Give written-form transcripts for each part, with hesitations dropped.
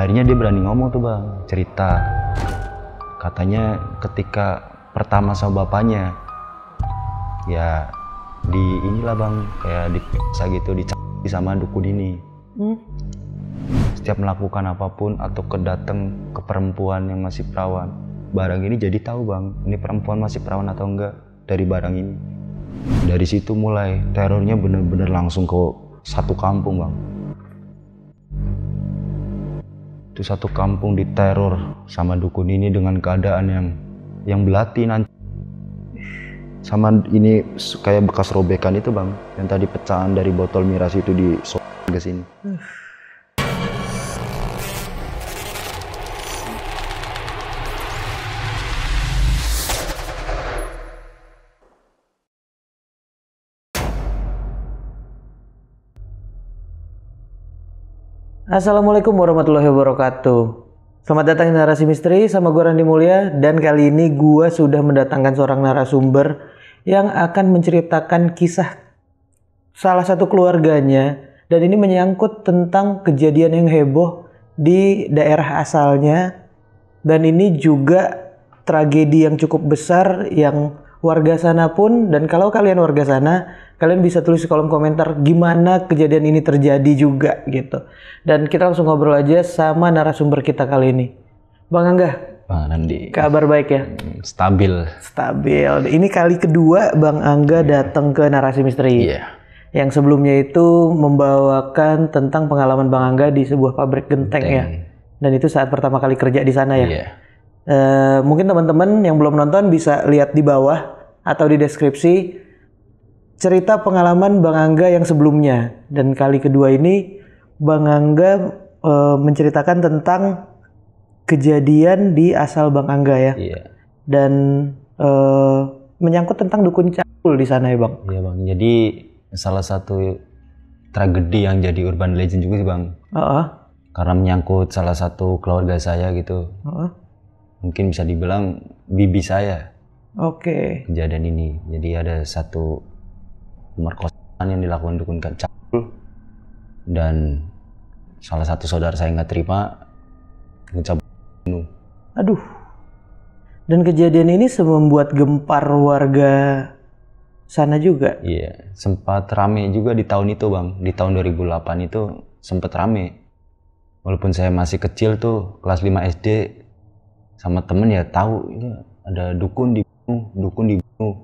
Akhirnya dia berani ngomong tuh bang, cerita. Katanya ketika pertama sama bapaknya, ya di inilah bang, kayak dipaksa gitu, dicari sama dukun ini. Setiap melakukan apapun atau kedateng ke perempuan yang masih perawan, barang ini jadi tahu bang, ini perempuan masih perawan atau enggak dari barang ini. Dari situ mulai terornya bener-bener langsung ke satu kampung bang. Itu satu kampung diteror sama dukun ini dengan keadaan yang belati nanti. Sama ini kayak bekas robekan itu bang, yang tadi pecahan dari botol miras itu di ke sini. Assalamualaikum warahmatullahi wabarakatuh. Selamat datang di Narasi Misteri sama gue Randy Mulya. Dan kali ini gue sudah mendatangkan seorang narasumber yang akan menceritakan kisah salah satu keluarganya. Dan ini menyangkut tentang kejadian yang heboh di daerah asalnya. Dan ini juga tragedi yang cukup besar yang warga sana pun, dan kalau kalian warga sana, kalian bisa tulis di kolom komentar gimana kejadian ini terjadi juga gitu. Dan kita langsung ngobrol aja sama narasumber kita kali ini. Bang Angga. Bang Randy. Kabar baik ya? Stabil. Stabil. Ini kali kedua Bang Angga datang ke Narasi Misteri. Iya. Yang sebelumnya itu membawakan tentang pengalaman Bang Angga di sebuah pabrik genteng ya. Dan itu saat pertama kali kerja di sana ya. Iya. Mungkin teman-teman yang belum nonton bisa lihat di bawah atau di deskripsi cerita pengalaman Bang Angga yang sebelumnya. Dan kali kedua ini Bang Angga menceritakan tentang kejadian di asal Bang Angga ya. Iya. Dan menyangkut tentang dukun cakul di sana ya Bang. Iya bang, jadi salah satu tragedi yang jadi urban legend juga sih bang. Karena menyangkut salah satu keluarga saya gitu. Mungkin bisa dibilang bibi saya. Oke. Kejadian ini, jadi ada satu pemerkosaan yang dilakukan dukun cakul, dan salah satu saudara saya nggak terima, mencabut bunuh. Aduh. Dan kejadian ini membuat gempar warga sana juga. Iya, sempat rame juga di tahun itu bang. Di tahun 2008 itu sempat rame. Walaupun saya masih kecil tuh, kelas 5 SD, sama temen ya tahu ya, ada dukun dibunuh.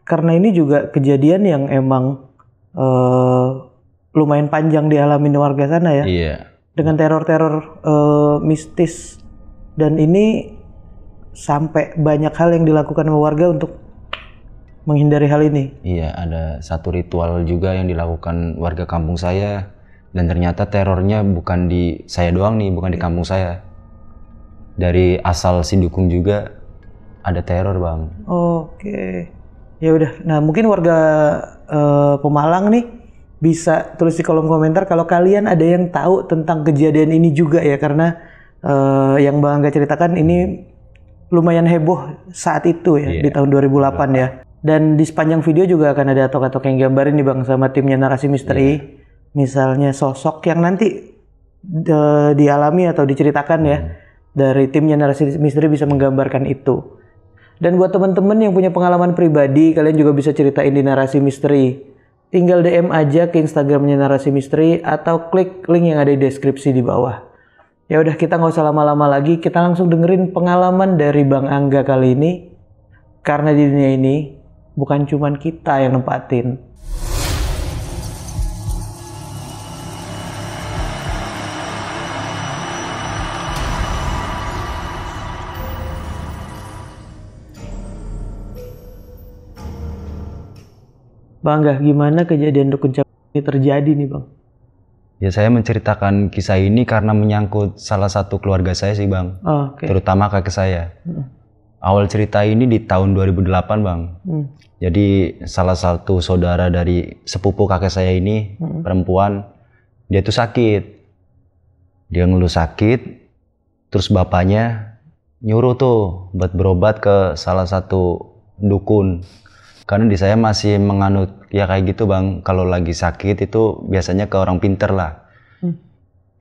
Karena ini juga kejadian yang emang lumayan panjang dialami warga sana ya. Iya. Dengan teror-teror mistis, dan ini sampai banyak hal yang dilakukan sama warga untuk menghindari hal ini. Iya, ada satu ritual juga yang dilakukan warga kampung saya, dan ternyata terornya bukan di saya doang nih, bukan di kampung saya. Dari asal si dukun juga ada teror bang. Oke. Ya udah. Nah mungkin warga Pemalang nih bisa tulis di kolom komentar kalau kalian ada yang tahu tentang kejadian ini juga ya, karena yang Bang Angga ceritakan ini lumayan heboh saat itu ya, di tahun 2008 ya. Dan di sepanjang video juga akan ada atok-atok yang gambarin nih bang sama timnya Narasi Misteri. Misalnya sosok yang nanti dialami atau diceritakan ya. Dari timnya Narasi Misteri bisa menggambarkan itu. Dan buat teman-teman yang punya pengalaman pribadi, kalian juga bisa ceritain di Narasi Misteri. Tinggal DM aja ke Instagramnya Narasi Misteri atau klik link yang ada di deskripsi di bawah. Ya udah, kita nggak usah lama-lama lagi, kita langsung dengerin pengalaman dari Bang Angga kali ini. Karena di dunia ini bukan cuman kita yang nempatin. Bang Angga, gimana kejadian dukun cakul ini terjadi nih bang? Ya saya menceritakan kisah ini karena menyangkut salah satu keluarga saya sih bang. Terutama kakek saya. Awal cerita ini di tahun 2008 bang. Jadi salah satu saudara dari sepupu kakek saya ini, perempuan, dia tuh sakit. Dia ngeluh sakit, terus bapaknya nyuruh tuh buat berobat ke salah satu dukun. Karena di saya masih menganut ya kayak gitu bang, kalau lagi sakit itu biasanya ke orang pinter lah.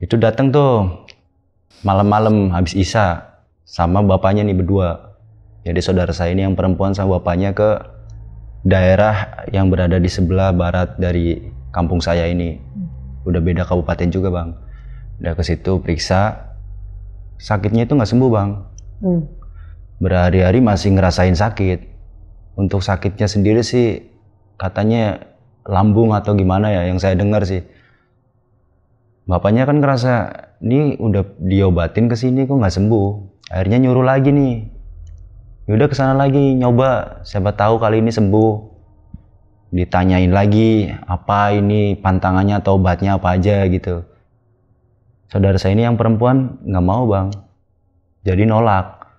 Itu datang tuh malam-malam habis isya sama bapaknya nih berdua. Jadi saudara saya ini yang perempuan sama bapaknya ke daerah yang berada di sebelah barat dari kampung saya ini. Udah beda kabupaten juga bang. Udah ke situ periksa, sakitnya itu nggak sembuh bang. Berhari-hari masih ngerasain sakit. Untuk sakitnya sendiri sih katanya lambung atau gimana ya yang saya dengar sih. Bapaknya kan ngerasa ini udah diobatin ke sini kok nggak sembuh. Akhirnya nyuruh lagi nih. Yaudah kesana lagi nyoba, siapa tahu kali ini sembuh. Ditanyain lagi apa ini pantangannya atau obatnya apa aja gitu. Saudara saya ini yang perempuan nggak mau bang. Jadi nolak.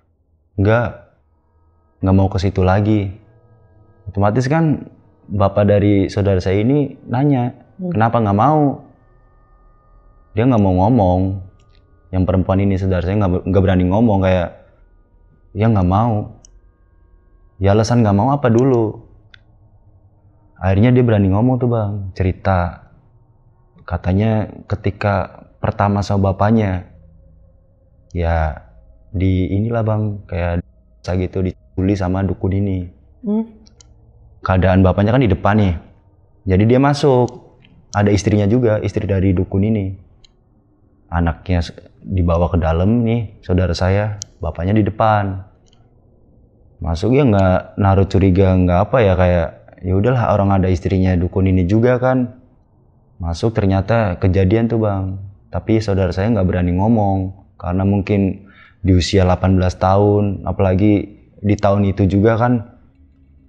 Nggak mau ke situ lagi. Otomatis kan bapak dari saudara saya ini nanya, kenapa nggak mau? Dia nggak mau ngomong. Yang perempuan ini saudara saya nggak berani ngomong kayak, ya nggak mau. Ya alasan nggak mau apa dulu? Akhirnya dia berani ngomong tuh bang, cerita. Katanya ketika pertama sama bapaknya, ya di inilah bang, kayak gitu diculi sama dukun ini. Keadaan bapaknya kan di depan nih, jadi dia masuk. Ada istrinya juga, istri dari dukun ini. Anaknya dibawa ke dalam nih, saudara saya, bapaknya di depan. Masuk ya nggak naruh curiga, nggak apa ya, kayak ya udahlah orang ada istrinya dukun ini juga kan. Masuk ternyata kejadian tuh bang. Tapi saudara saya nggak berani ngomong karena mungkin di usia 18 tahun, apalagi di tahun itu juga kan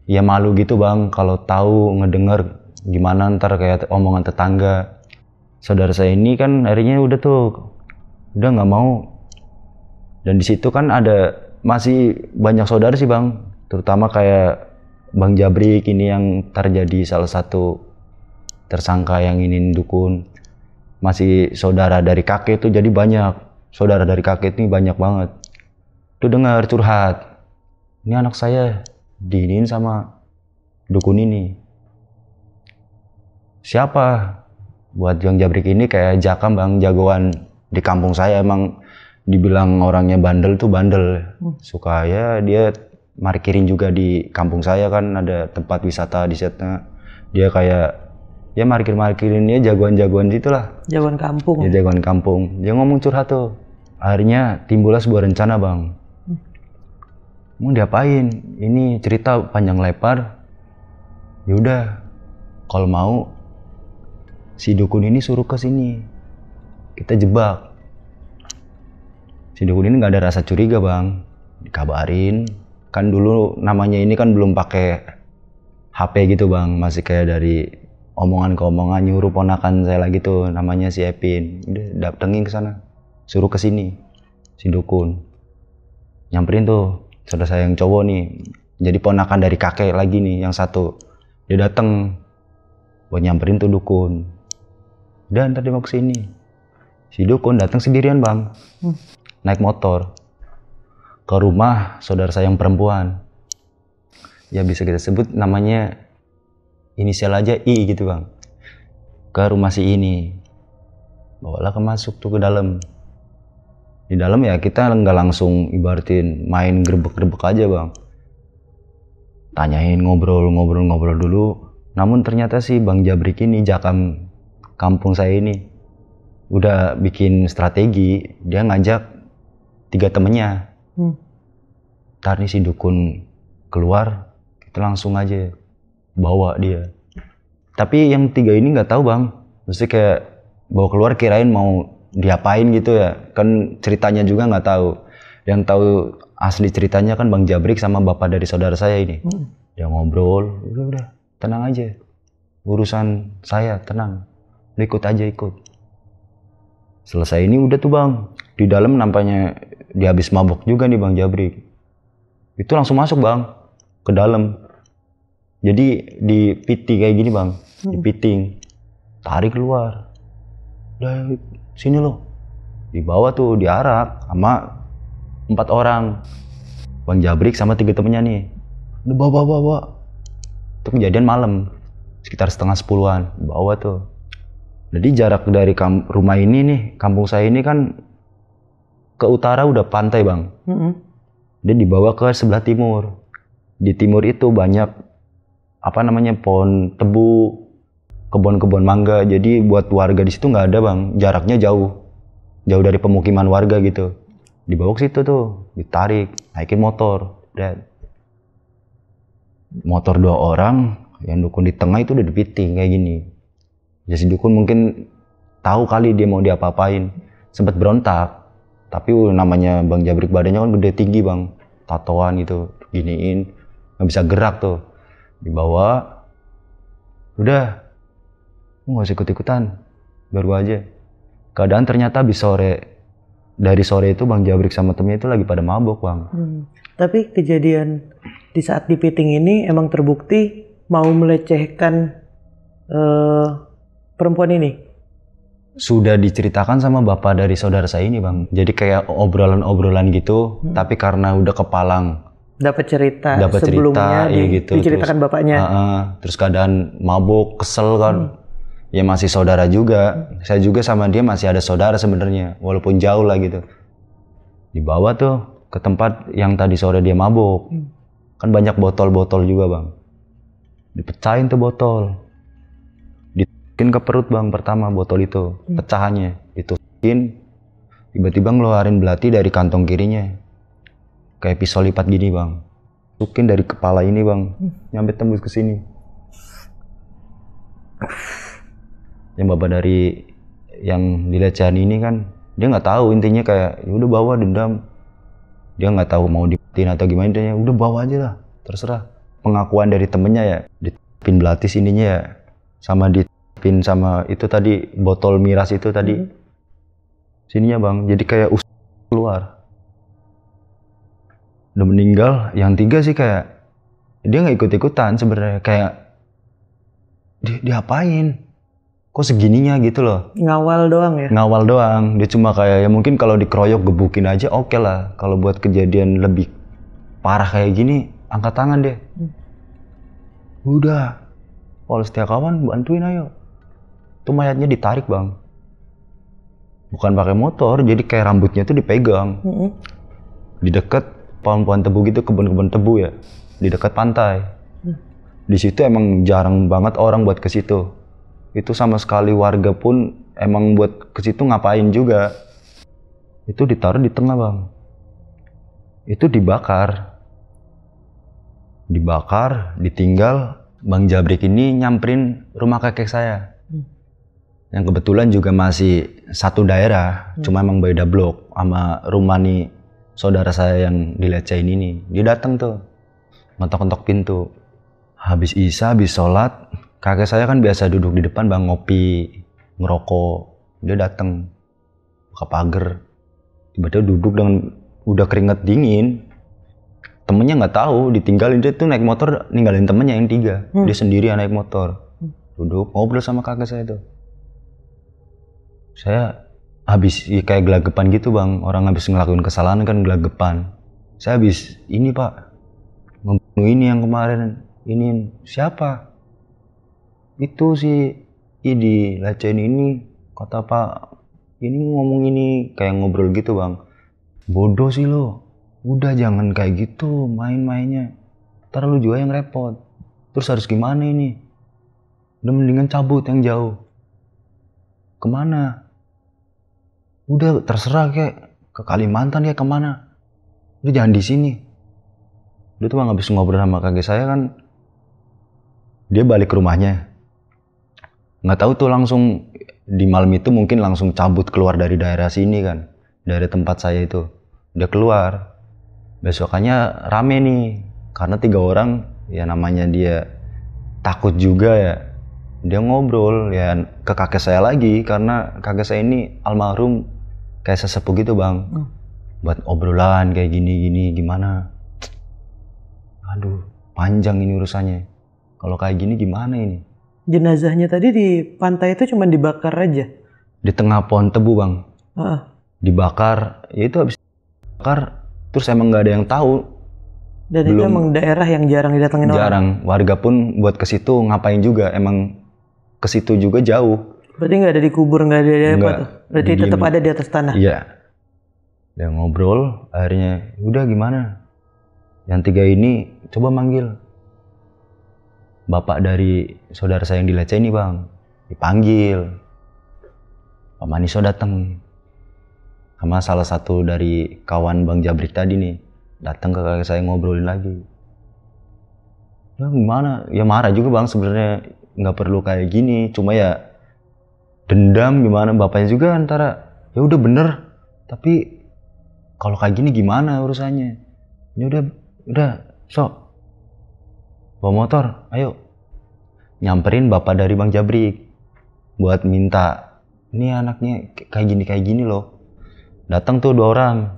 ya malu gitu bang kalau tahu ngedenger gimana ntar kayak omongan tetangga. Saudara saya ini kan akhirnya udah nggak mau. Dan di situ kan ada masih banyak saudara sih bang, terutama kayak Bang Jabrik ini yang terjadi salah satu tersangka yang ini dukun. Masih saudara dari kakek tuh, jadi banyak saudara dari kakek ini banyak banget. Tuh dengar curhat, ini anak saya diinin sama dukun ini. Siapa? Buat Bang Jabrik ini kayak jakam bang, jagoan di kampung saya. Emang dibilang orangnya bandel tuh bandel. Suka ya dia markirin juga di kampung saya kan ada tempat wisata di sana. Dia kayak ya markirin ya jagoan-jagoan gitulah. Jagoan kampung. Ya jagoan kampung. Dia ngomong curhat tuh. Akhirnya timbullah sebuah rencana bang. Mau diapain? Ini cerita panjang lebar. Yaudah, kalau mau si dukun ini suruh ke sini, kita jebak. Si dukun ini nggak ada rasa curiga bang, dikabarin. Kan dulu namanya ini kan belum pakai HP gitu bang, masih kayak dari omongan ke omongan, nyuruh ponakan saya lagi tuh, namanya si Epin. Udah datengin ke sana, suruh ke sini, si dukun. Nyamperin tuh, saudara saya yang cowok nih, jadi ponakan dari kakek lagi nih, yang satu. Dia dateng, buat nyamperin tuh dukun. Dan tadi mau kesini, si dukun datang sendirian bang, naik motor ke rumah saudara saya yang perempuan. Ya bisa kita sebut namanya inisial aja I gitu bang. Ke rumah si ini, bawalah masuk tuh ke dalam. Di dalam ya kita nggak langsung ibaratin main grebek-grebek aja bang. Tanyain ngobrol dulu. Namun ternyata si Bang Jabrik ini jakam kampung saya ini udah bikin strategi. Dia ngajak 3 temennya. Ntar nih si dukun keluar, kita langsung aja bawa dia. Tapi yang 3 ini nggak tahu bang. Mesti kayak bawa keluar kirain mau diapain gitu ya. Kan ceritanya juga nggak tahu. Yang tahu asli ceritanya kan Bang Jabrik sama bapak dari saudara saya ini. Dia ngobrol, udah tenang aja. Urusan saya tenang. Ikut aja ikut. Selesai ini udah tuh bang. Di dalam nampaknya dia habis mabok juga nih Bang Jabrik. Itu langsung masuk bang ke dalam. Jadi di piti kayak gini bang, di piting, tarik keluar. Udah sini loh. Dibawa tuh diarak sama 4 orang. Bang Jabrik sama 3 temennya nih. Udah bawa. Itu kejadian malam, sekitar setengah 10-an. Bawa tuh. Jadi jarak dari rumah ini nih, kampung saya ini kan ke utara udah pantai bang. Dia dibawa ke sebelah timur. Di timur itu banyak pohon tebu, kebun-kebun mangga. Jadi buat warga di situ nggak ada bang. Jaraknya jauh dari pemukiman warga gitu. Dibawa ke situ tuh, ditarik, naikin motor. Motor 2 orang, yang dukun di tengah itu udah dipiting kayak gini. Jadi dukun mungkin tahu kali dia mau diapa-apain, sempet berontak. Tapi namanya Bang Jabrik badannya kan gede tinggi bang, tatoan gitu, giniin, nggak bisa gerak tuh. Dibawa, udah, nggak usah ikut-ikutan, baru aja. Keadaan ternyata habis sore, dari sore itu Bang Jabrik sama temennya itu lagi pada mabok bang. Tapi kejadian di saat dipiting ini emang terbukti mau melecehkan perempuan ini. Sudah diceritakan sama bapak dari saudara saya ini bang. Jadi kayak obrolan-obrolan gitu, tapi karena udah kepalang. Dapat cerita sebelumnya gitu. Diceritakan terus, bapaknya. Terus keadaan mabuk, kesel kan. Ya masih saudara juga. Saya juga sama dia masih ada saudara sebenarnya, walaupun jauh lah gitu. Dibawa tuh ke tempat yang tadi sore dia mabuk. Kan banyak botol-botol juga bang. Dipecahin tuh botol. Masukin ke perut bang pertama botol itu, pecahannya ditusukin, tiba-tiba ngeluarin belati dari kantong kirinya, kayak pisau lipat gini bang, masukin dari kepala ini bang, nyampe tembus ke sini. Yang bapak dari yang dilecehan ini kan, dia nggak tahu intinya kayak, ya udah bawa dendam, dia nggak tahu mau dipatiin atau gimana, dia udah bawa aja lah, terserah. Pengakuan dari temennya ya, ditepin belati sininya ya, sama pin sama itu tadi botol miras itu tadi sininya bang, jadi kayak keluar. Udah meninggal. Yang 3 sih kayak dia nggak ikut-ikutan sebenarnya, kayak diapain kok segininya gitu loh. Ngawal doang ya? Ngawal doang. Dia cuma kayak ya mungkin kalau dikeroyok gebukin aja oke lah. Kalau buat kejadian lebih parah kayak gini angkat tangan deh. Udah, kalau Setiakawan bantuin ayo. Itu mayatnya ditarik bang, bukan pakai motor, jadi kayak rambutnya tuh dipegang. Di dekat pohon-pohon tebu gitu, kebun-kebun tebu ya, di dekat pantai. Di situ emang jarang banget orang buat ke situ. Itu sama sekali warga pun emang buat ke situ ngapain juga. Itu ditaruh di tengah bang. Itu dibakar, ditinggal. Bang Jabrik ini nyamperin rumah kakek saya. Yang kebetulan juga masih satu daerah, cuma emang beda blok sama rumah nih saudara saya yang dilecehin ini. Dia datang tuh, ngetok-ngetok pintu. Habis isya, habis sholat, kakek saya kan biasa duduk di depan bang, ngopi, ngerokok. Dia datang, buka pagar, tiba-tiba duduk dengan udah keringet dingin. Temennya nggak tahu, ditinggalin. Dia tuh naik motor, ninggalin temennya yang 3. Dia sendirian naik motor, duduk ngobrol sama kakek saya tuh. Saya habis kayak gelagapan gitu bang, orang habis ngelakuin kesalahan kan gelagapan. Saya habis ini pak, membunuh ini yang kemarin, ini siapa? Itu si di lecehin ini, kata pak, ini ngomong ini, kayak ngobrol gitu bang. Bodoh sih lo, udah jangan kayak gitu main-mainnya, ntar lu juga yang repot. Terus harus gimana ini? Udah mendingan cabut yang jauh. Kemana? Udah terserah kayak ke Kalimantan ya kemana. Udah jangan di sini. Dia tuh habis ngobrol sama kakek saya kan, dia balik ke rumahnya. Nggak tahu tuh langsung di malam itu mungkin langsung cabut keluar dari daerah sini kan, dari tempat saya itu. Dia keluar. Besokannya rame nih, karena 3 orang ya namanya dia takut juga ya. Dia ngobrol ya ke kakek saya lagi, karena kakek saya ini almarhum kayak sesepuh gitu bang. Buat obrolan kayak gini-gini gimana. Aduh panjang ini urusannya. Kalau kayak gini gimana ini? Jenazahnya tadi di pantai itu cuma dibakar aja? Di tengah pohon tebu bang. Dibakar, ya itu habis dibakar terus emang nggak ada yang tahu. Dan itu emang daerah yang jarang didatengin orang? Jarang, warga pun buat ke situ ngapain juga, emang ke situ juga jauh. Berarti nggak ada dikubur, nggak ada apa tuh? Berarti tetap ada di atas tanah? Iya. Dia ngobrol, akhirnya udah gimana? Yang 3 ini coba manggil bapak dari saudara saya yang dileceh ini bang. Dipanggil. Pak Maniso datang. Sama salah satu dari kawan Bang Jabrik tadi nih. Datang ke kakak saya ngobrolin lagi. Ya gimana? Ya marah juga bang sebenarnya, nggak perlu kayak gini. Cuma ya dendam gimana, bapaknya juga antara ya udah bener. Tapi kalau kayak gini gimana urusannya? Ya udah sok. Bawa motor, ayo. Nyamperin bapak dari Bang Jabrik buat minta, ini anaknya kayak gini loh. Datang tuh 2 orang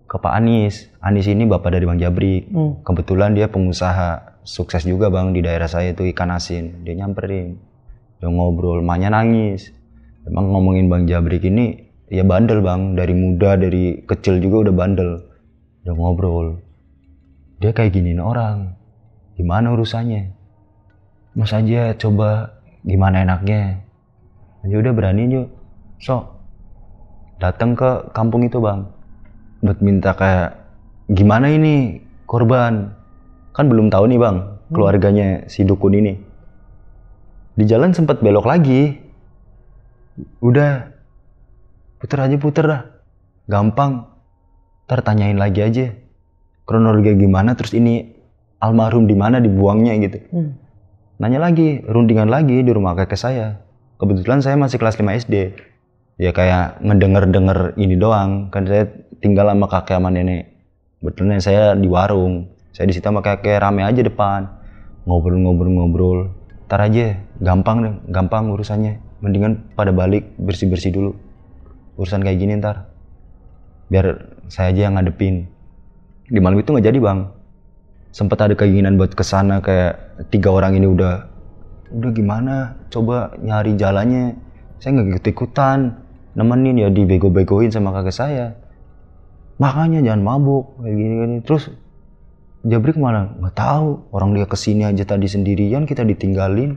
ke Pak Anis. Anis ini bapak dari Bang Jabrik. Kebetulan dia pengusaha sukses juga bang di daerah saya itu ikan asin. Dia nyamperin, dia ngobrol, emaknya nangis. Emang ngomongin Bang Jabrik ini ya bandel bang, dari muda, dari kecil juga udah bandel. Dia ngobrol, dia kayak giniin orang, gimana urusannya? Mas aja coba gimana enaknya. Ya udah berani yuk, sok. Datang ke kampung itu bang, buat minta kayak gimana ini korban. Kan belum tahu nih bang, keluarganya si dukun ini. Di jalan sempat belok lagi. Udah, puter dah. Gampang. Ntar tanyain lagi aja kronologi gimana, terus ini almarhum di mana dibuangnya gitu. Nanya lagi, rundingan lagi di rumah kakek saya. Kebetulan saya masih kelas 5 SD. Ya kayak ngedenger ini doang. Kan saya tinggal sama kakek sama nenek. Betulnya saya di warung. Saya di situ sama kakek, rame aja depan. Ngobrol. Ntar aja, gampang urusannya. Mendingan pada balik, bersih-bersih dulu. Urusan kayak gini ntar. Biar saya aja yang ngadepin. Di malam itu nggak jadi bang. Sempet ada keinginan buat kesana, kayak 3 orang ini udah gimana, coba nyari jalannya. Saya nggak ikut-ikutan, nemenin ya dibego-begoin sama kakek saya. Makanya jangan mabuk kayak gini. Terus Jabrik mana? Nggak tahu. Orang dia kesini aja tadi sendirian, kita ditinggalin.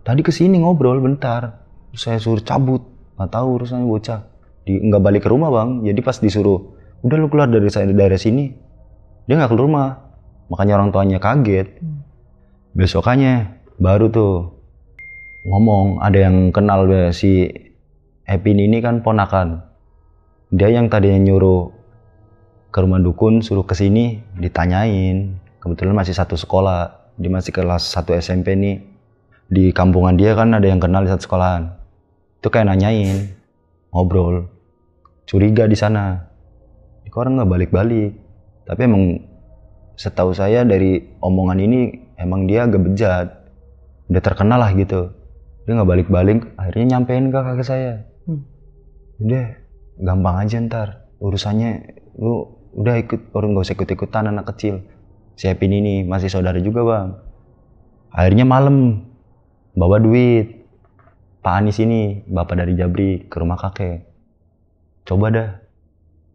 Tadi kesini ngobrol bentar, terus saya suruh cabut. Nggak tahu urusannya bocah. Nggak balik ke rumah bang. Jadi pas disuruh, udah lu keluar dari daerah sini, dia nggak keluar rumah. Makanya orang tuanya kaget. Besokannya baru tuh ngomong, ada yang kenal si Epin ini kan ponakan. Dia yang tadinya nyuruh ke rumah dukun, suruh kesini, ditanyain. Kebetulan masih satu sekolah, dia masih kelas 1 SMP nih. Di kampungan dia kan ada yang kenal di satu sekolahan. Itu kayak nanyain, ngobrol, curiga di sana. Kok orang nggak balik-balik. Tapi emang setahu saya dari omongan ini emang dia agak bejat, udah terkenal lah gitu. Dia nggak balik-balik, akhirnya nyampein ke kakek saya. Udah, gampang aja ntar urusannya, lu udah ikut, orang nggak usah ikut-ikutan anak kecil. Siapin ini, masih saudara juga bang. Akhirnya malam bawa duit. Pak Anis ini, bapak dari Jabrik, ke rumah kakek. Coba dah,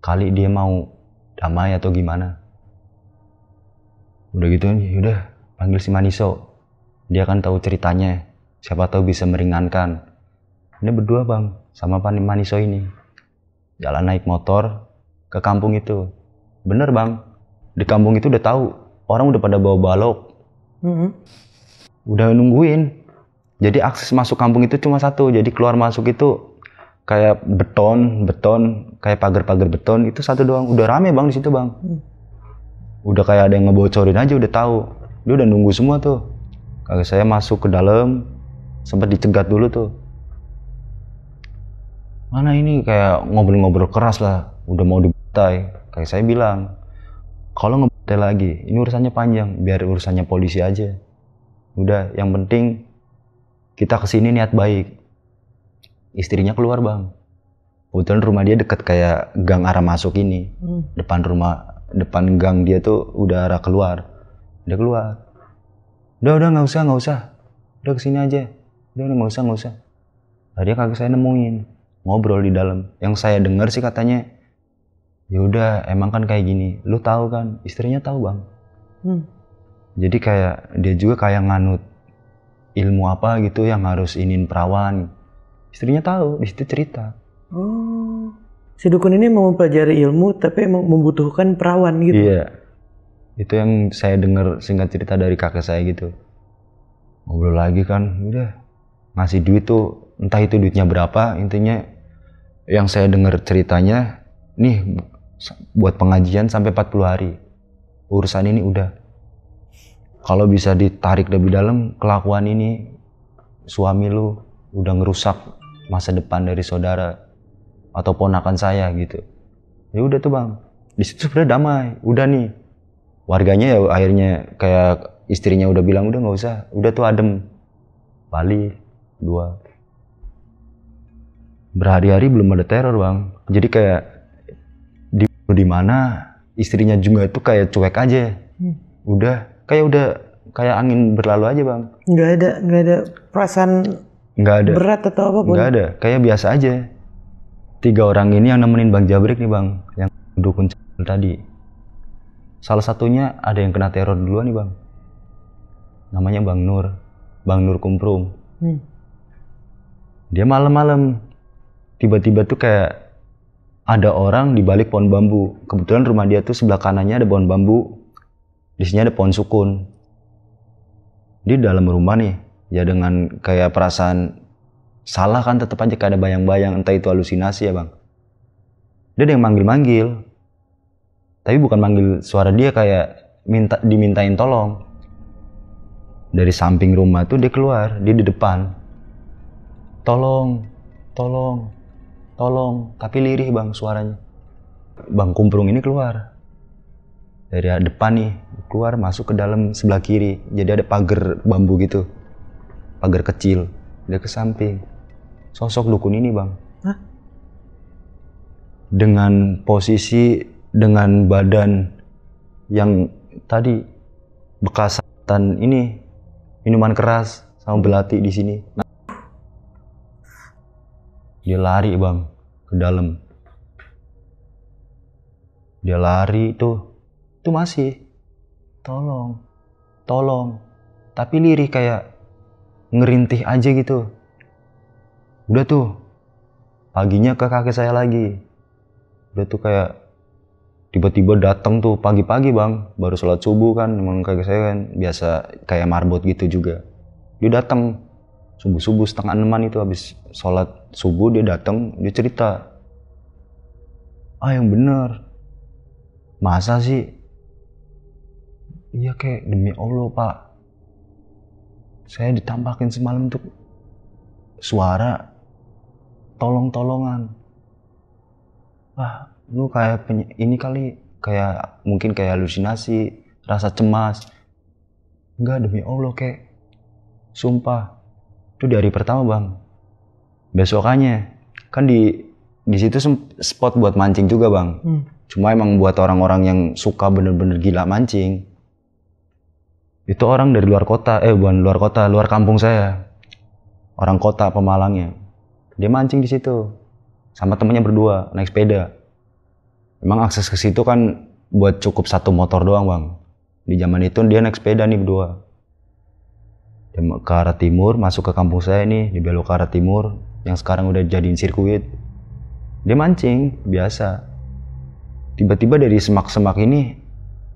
kali dia mau damai atau gimana. Udah gitu, udah panggil si Maniso. Dia kan tahu ceritanya, siapa tahu bisa meringankan. Ini berdua bang, sama Pak Maniso ini. Jalan naik motor ke kampung itu. Bener bang, di kampung itu udah tahu, orang udah pada bawa balok. Udah nungguin. Jadi akses masuk kampung itu cuma satu, jadi keluar masuk itu kayak beton, kayak pagar-pagar beton, itu satu doang. Udah rame bang di situ bang. Udah kayak ada yang ngebocorin aja, udah tahu. Dia udah nunggu semua tuh. Kakek saya masuk ke dalam, sempat dicegat dulu tuh. Mana ini kayak ngobrol-ngobrol keras lah, udah mau dibantai. Kayak saya bilang, kalau ngebantai lagi, ini urusannya panjang, biar urusannya polisi aja. Udah, yang penting kita kesini niat baik. Istrinya keluar bang. Kebetulan rumah dia deket kayak gang arah masuk ini. Depan gang dia tuh udah arah keluar. Dia keluar. Udah nggak usah. Udah kesini aja. Udah nggak usah. Tadi kakek saya nemuin, ngobrol di dalam. Yang saya dengar sih katanya, ya udah emang kan kayak gini. Lu tahu kan? Istrinya tahu bang. Jadi kayak dia juga kayak nganut ilmu apa gitu yang harus inin perawan. Istrinya tahu, di situ cerita. si dukun ini mau mempelajari ilmu tapi emang membutuhkan perawan gitu. Iya, itu yang saya dengar singkat cerita dari kakek saya gitu. Ngobrol lagi kan, udah ngasih duit tuh, entah itu duitnya berapa, intinya yang saya dengar ceritanya, nih buat pengajian sampai 40 hari. Urusan ini udah. Kalau bisa ditarik lebih dalam, kelakuan ini suami lu udah ngerusak masa depan dari saudara atau ponakan saya gitu. Ya udah tuh bang, di situ sebenarnya damai, udah nih. Warganya ya akhirnya kayak istrinya udah bilang udah nggak usah, udah tuh adem. Balik 2. Berhari-hari belum ada teror bang. Jadi kayak di mana istrinya juga itu kayak cuek aja. Udah kayak angin berlalu aja bang. Nggak ada perasaan nggak ada berat atau apapun. Nggak ada, kayak biasa aja. 3 orang ini yang nemenin Bang Jabrik nih bang, yang dukun tadi. Salah satunya ada yang kena teror duluan nih bang. Namanya Bang Nur Kumprum. Dia malam-malam tiba-tiba tuh kayak ada orang di balik pohon bambu. Kebetulan rumah dia tuh sebelah kanannya ada pohon bambu, di sini ada pohon sukun. Di dalam rumah nih, ya dengan kayak perasaan salah kan tetap aja kayak ada bayang-bayang, entah itu halusinasi ya bang. Dia ada yang manggil-manggil, tapi bukan manggil suara dia, kayak dimintain tolong. Dari samping rumah tuh dia keluar, dia di depan. Tolong, tapi lirih bang suaranya. Bang Kumprung ini keluar dari depan nih, keluar masuk ke dalam sebelah kiri. Jadi ada pagar bambu gitu, pagar kecil. Dia ke samping. Sosok dukun ini bang. Hah? Dengan posisi, dengan badan yang tadi bekasan ini, minuman keras sama belati di sini. Dia lari bang ke dalam. Dia lari tuh masih tolong, tapi lirih kayak ngerintih aja gitu. Udah tuh paginya ke kakek saya lagi. Udah tuh kayak tiba-tiba datang tuh pagi-pagi bang, baru sholat subuh kan, emang kakek saya kan biasa kayak marbot gitu juga. Dia datang subuh-subuh 5:30 itu, habis sholat subuh dia datang, dia cerita, yang bener, masa sih? Iya kayak demi Allah pak, saya ditampakin semalam tuh suara tolong-tolongan. Lu kayak ini kali, kayak mungkin kayak halusinasi, rasa cemas. Enggak, demi Allah kayak sumpah. Itu di hari pertama bang. Besokannya kan di situ spot buat mancing juga bang. Cuma emang buat orang-orang yang suka bener-bener gila mancing. Itu orang dari luar kota, bukan luar kota, luar kampung saya. Orang kota Pemalangnya. Dia mancing di situ sama temennya berdua naik sepeda. Memang akses ke situ kan buat cukup 1 motor doang bang. Di zaman itu dia naik sepeda nih berdua. Dia ke arah timur, masuk ke kampung saya nih, di belok ke arah timur yang sekarang udah jadiin sirkuit. Dia mancing biasa. Tiba-tiba dari semak-semak ini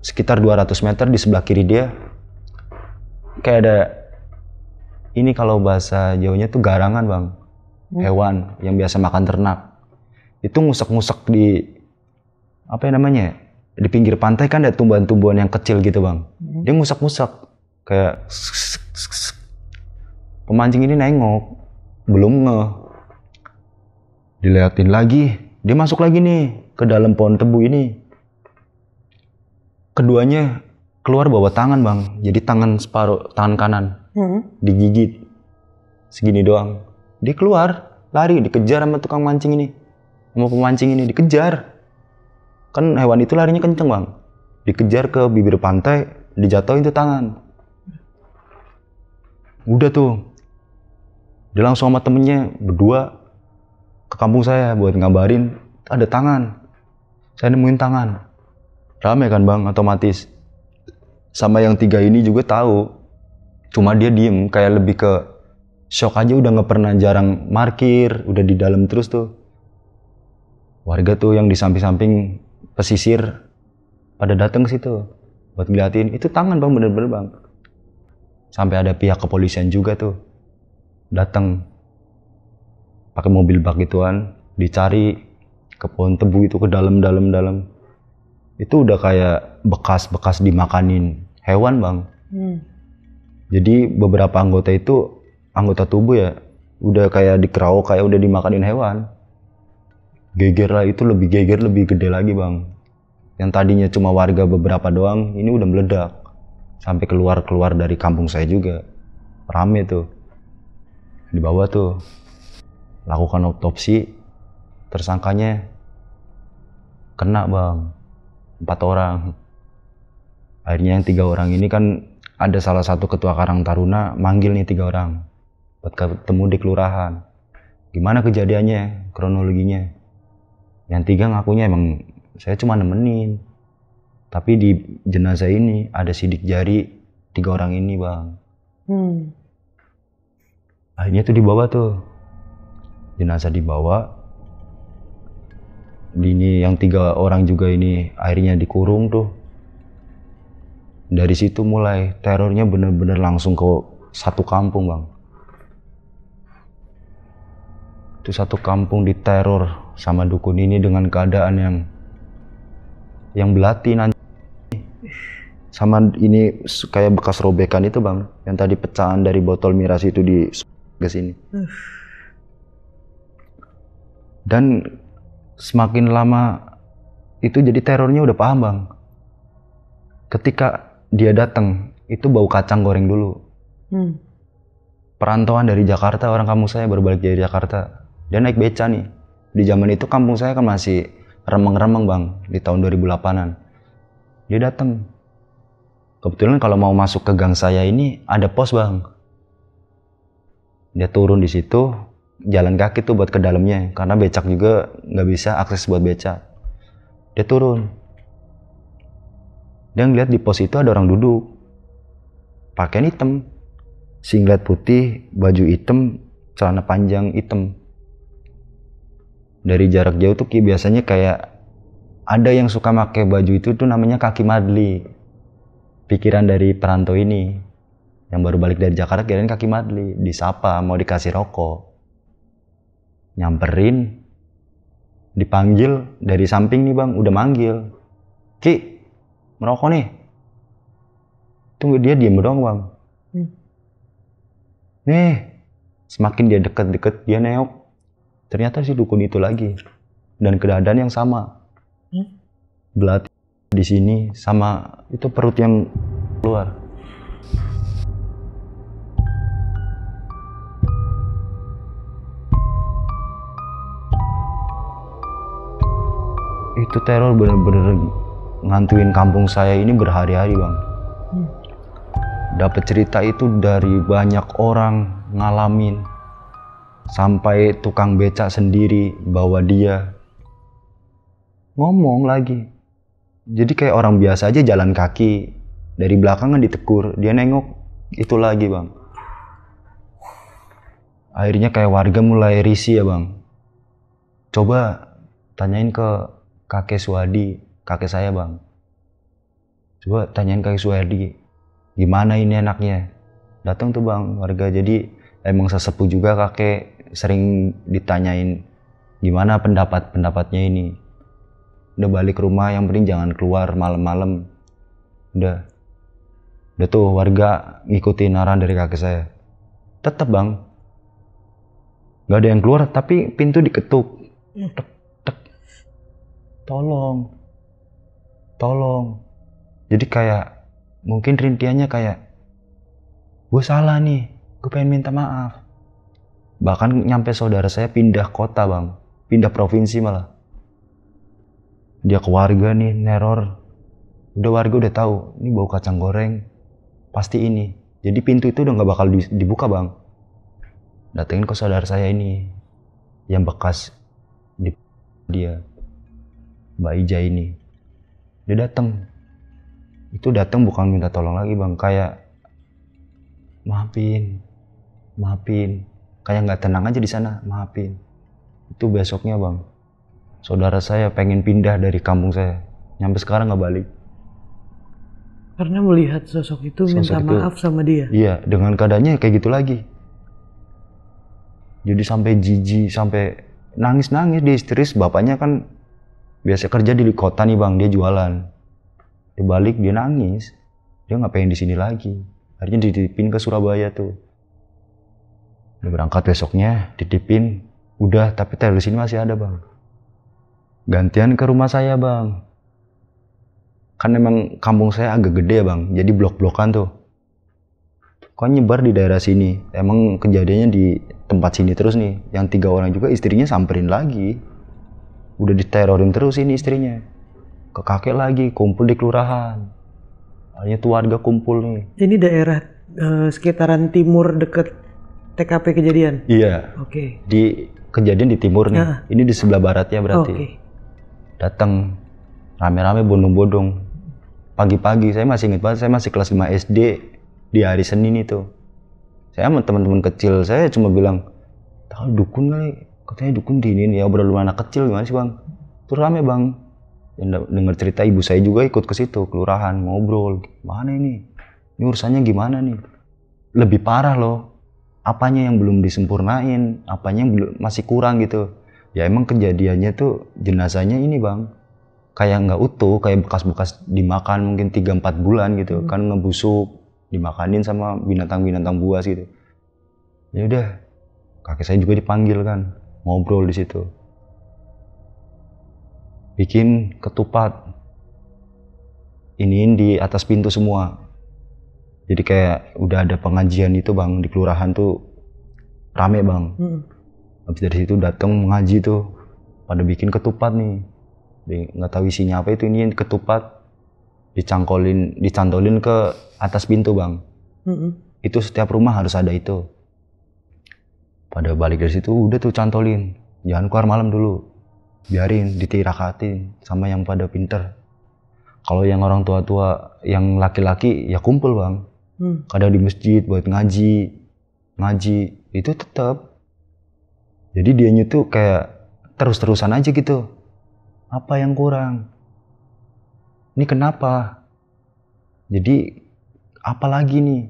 sekitar 200 meter di sebelah kiri dia kayak ada ini, kalau bahasa Jawanya tuh garangan bang. Hewan yang biasa makan ternak. Itu ngusek-ngusek di apa yang namanya? Di pinggir pantai kan ada tumbuhan-tumbuhan yang kecil gitu bang. Dia ngusek-ngusek kayak pemancing ini nengok, belum ngeh. Diliatin lagi, dia masuk lagi nih ke dalam pohon tebu ini. Keduanya keluar bawa tangan bang, jadi tangan separuh, tangan kanan digigit segini doang. Dia keluar, lari, dikejar sama tukang mancing ini, sama pemancing ini dikejar. Kan hewan itu larinya kenceng bang, dikejar ke bibir pantai, dijatuhin tuh tangan. Udah tuh, dia langsung sama temennya berdua ke kampung saya buat ngabarin ada tangan. Saya nemuin tangan. Rame kan bang, otomatis. Sama yang 3 ini juga tahu. Cuma dia diem, kayak lebih ke shock aja, udah gak pernah, jarang markir, udah di dalam terus tuh. Warga tuh yang di samping-samping pesisir pada datang ke situ buat ngeliatin. Itu tangan bang, bener-bener bang. Sampai ada pihak kepolisian juga tuh datang pakai mobil bak gituan, dicari ke pohon tebu itu, ke dalam. Itu udah kayak bekas dimakanin hewan bang. Jadi beberapa anggota tubuh ya udah kayak dikerau, kayak udah dimakanin hewan. Geger lah, itu lebih gede lagi bang. Yang tadinya cuma warga beberapa doang, ini udah meledak sampai keluar dari kampung saya juga. Rame tuh, dibawa tuh, lakukan otopsi. Tersangkanya kena bang, 4 orang. Akhirnya yang 3 orang ini kan ada salah satu ketua Karang Taruna manggil nih 3 orang buat ketemu di kelurahan. Gimana kejadiannya, kronologinya. Yang 3 ngakunya emang saya cuma nemenin, tapi di jenazah ini ada sidik jari 3 orang ini bang. Akhirnya tuh dibawa tuh, jenazah dibawa. Ini yang 3 orang juga ini akhirnya dikurung tuh. Dari situ mulai terornya bener-bener langsung ke satu kampung bang. Itu satu kampung diteror sama dukun ini dengan keadaan yang belati nanti. Sama ini kayak bekas robekan itu bang, yang tadi pecahan dari botol miras itu di ke sini. Dan semakin lama itu jadi terornya udah paham bang. Ketika dia datang itu bau kacang goreng dulu. Perantauan dari Jakarta, orang kampung saya baru balik dari Jakarta. Dia naik beca nih. Di zaman itu kampung saya kan masih remeng-remeng bang, di tahun 2008-an. Dia datang. Kebetulan kalau mau masuk ke gang saya ini ada pos bang. Dia turun di situ, jalan kaki tuh buat ke dalamnya, karena becak juga nggak bisa akses buat becak. Dia turun. Dia ngeliat di pos itu ada orang duduk, pakaian hitam, singlet putih, baju hitam, celana panjang hitam. Dari jarak jauh tuh biasanya kayak ada yang suka pakai baju itu tuh namanya kaki madli. Pikiran dari perantau ini yang baru balik dari Jakarta kirain kaki madli, disapa mau dikasih rokok. Nyamperin, dipanggil dari samping nih bang, udah manggil. Ki, merokok nih. Tunggu, dia diem doang bang. Nih, semakin dia deket-deket dia neok. Ternyata si dukun itu lagi, dan keadaan yang sama. Belati di sini sama itu perut yang keluar. Itu teror bener-bener ngantuin kampung saya ini berhari-hari bang. Dapat cerita itu dari banyak orang ngalamin. Sampai tukang becak sendiri bawa dia. Ngomong lagi. Jadi kayak orang biasa aja jalan kaki. Dari belakang kan ditegur. Dia nengok. Itu lagi bang. Akhirnya kayak warga mulai risih ya bang. Coba tanyain ke kakek Suwadi. Kakek saya bang. Coba tanyain kakek Suwadi. Gimana ini enaknya. Datang tuh bang warga. Jadi emang sesepuh juga kakek. Sering ditanyain gimana pendapatnya ini. Udah balik rumah, yang penting jangan keluar malam-malam. Udah tuh warga ngikutin arahan dari kakek saya. Tetep bang, nggak ada yang keluar, tapi pintu diketuk. Tek, tek. Tolong. Jadi kayak mungkin rintiannya kayak, gue salah nih, gue pengen minta maaf. Bahkan nyampe saudara saya pindah kota bang, pindah provinsi malah. Dia ke warga nih neror. Udah warga udah tahu, ini bau kacang goreng, pasti ini. Jadi pintu itu udah nggak bakal dibuka bang. Datengin ke saudara saya ini, yang bekas di dia, Mbak Ija ini. Dia datang. Itu datang bukan minta tolong lagi bang, kayak maafin. Kayak nggak tenang aja di sana, maafin. Itu besoknya bang, saudara saya pengen pindah dari kampung saya, nyampe sekarang nggak balik. Karena melihat sosok itu minta maaf sama dia. Iya, dengan keadaannya kayak gitu lagi. Jadi sampai jijik, sampai nangis-nangis, dia histeris. Bapaknya kan biasa kerja di kota nih bang, dia jualan. Dia balik, dia nangis. Dia nggak pengen di sini lagi. Akhirnya dititipin ke Surabaya tuh. Dia berangkat besoknya, dititipin. Udah, tapi teror di sini masih ada bang. Gantian ke rumah saya bang. Kan emang kampung saya agak gede ya bang, jadi blok-blokan tuh. Kok nyebar di daerah sini? Emang kejadiannya di tempat sini terus nih. Yang 3 orang juga istrinya samperin lagi. Udah diterorin terus ini istrinya. Ke kakek lagi, kumpul di kelurahan. Akhirnya tuh warga kumpul nih. Ini daerah sekitaran timur deket TKP kejadian? Iya. Oke. Di kejadian di timur nih. Ini di sebelah barat ya berarti. Oke. Datang rame-rame bondong-bondong. Pagi-pagi, saya masih ingat banget, saya masih kelas 5 SD di hari Senin itu. Saya sama teman-teman kecil, saya cuma bilang, tahu dukun kali, katanya dukun di ini ya, obrolan anak kecil gimana sih bang? Terus rame bang, dengar cerita ibu saya juga ikut ke situ, kelurahan, ngobrol, mana ini urusannya gimana nih? Lebih parah loh, apanya yang belum disempurnain, apanya yang belum masih kurang gitu. Ya emang kejadiannya tuh jenazahnya ini bang, kayak nggak utuh, kayak bekas-bekas dimakan mungkin 3-4 bulan gitu, kan ngebusuk, dimakanin sama binatang-binatang buas gitu. Ya udah, kakek saya juga dipanggil kan, ngobrol di situ. Bikin ketupat, iniin di atas pintu semua. Jadi kayak udah ada pengajian itu bang, di kelurahan tuh rame bang. Habis dari situ datang mengaji tuh, pada bikin ketupat nih. Nggak tahu isinya apa itu, ini ketupat dicantolin ke atas pintu bang. Itu setiap rumah harus ada itu. Pada balik dari situ udah tuh cantolin, jangan keluar malam dulu, biarin ditirakatin sama yang pada pinter. Kalau yang orang tua-tua, yang laki-laki ya kumpul bang. Kadang di masjid buat ngaji itu tetap. Jadi dianya tuh kayak terus-terusan aja gitu. Apa yang kurang? Ini kenapa? Jadi apa lagi nih?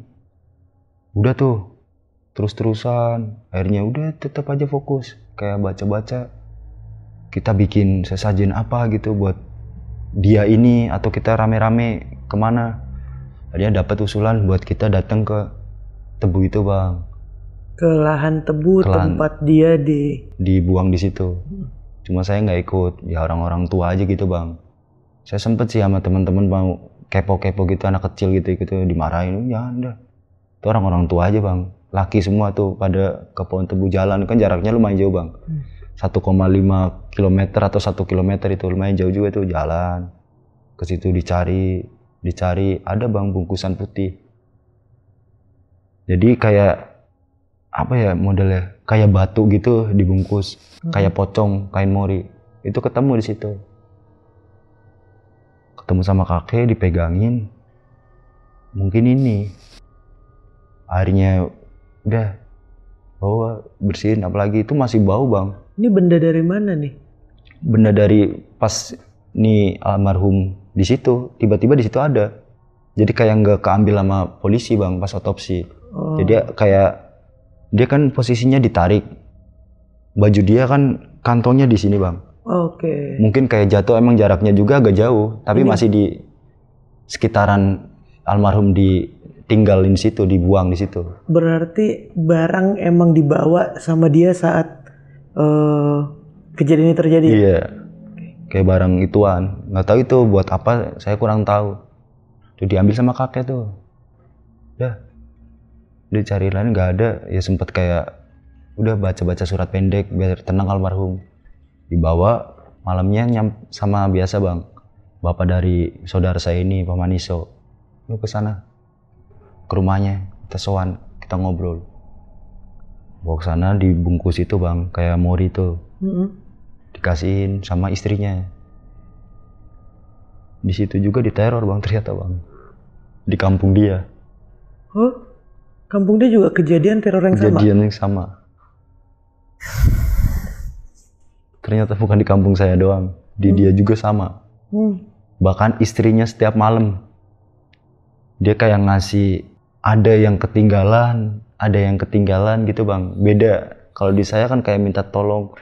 Udah tuh terus-terusan. Akhirnya udah tetap aja fokus. Kayak baca-baca. Kita bikin sesajen apa gitu buat dia ini, atau kita rame-rame kemana? Akhirnya dapat usulan buat kita datang ke Tebu itu bang. Ke lahan Tebu, tempat dia dibuang di situ. Cuma saya nggak ikut, ya orang-orang tua aja gitu bang. Saya sempet sih sama teman-teman mau kepo-kepo gitu, anak kecil gitu dimarahin, ya anda. Itu orang-orang tua aja bang, laki semua tuh pada ke pohon Tebu jalan, kan jaraknya lumayan jauh bang. 1,5 km atau 1 km itu lumayan jauh juga tuh jalan. Ke situ dicari, ada bang bungkusan putih. Jadi kayak apa ya modelnya, kayak batu gitu dibungkus, kayak pocong, kain mori. Itu ketemu di situ. Ketemu sama kakek, dipegangin. Mungkin ini. Akhirnya udah bawa, bersihin, apalagi itu masih bau bang. Ini benda dari mana nih? Benda dari pas nih almarhum di situ, tiba-tiba di situ ada. Jadi kayak nggak keambil sama polisi bang pas otopsi. Jadi kayak dia kan posisinya ditarik, baju dia kan kantongnya di sini bang. Oke. Mungkin kayak jatuh, emang jaraknya juga agak jauh, tapi masih di sekitaran almarhum, ditinggalin di situ, dibuang di situ. Berarti barang emang dibawa sama dia saat kejadian ini terjadi? Iya, kayak barang ituan. Nggak tahu itu buat apa, saya kurang tahu. Tuh diambil sama kakek tuh. Udah. Dicari lain nggak ada, ya sempet kayak udah baca-baca surat pendek biar tenang almarhum. Dibawa malamnya sama biasa bang, bapak dari saudara saya ini, Pak Maniso. Yuk ke sana, ke rumahnya, kita sowan, kita ngobrol. Bawa ke sana dibungkus itu bang, kayak mori tuh. Dikasihin sama istrinya. Di situ juga diteror bang ternyata bang, di kampung dia. Oh? Kampung dia juga kejadian teror yang sama? Kejadian yang sama. Ternyata bukan di kampung saya doang, di dia juga sama. Bahkan istrinya setiap malam dia kayak ngasih, ada yang ketinggalan gitu bang. Beda, kalau di saya kan kayak minta tolong,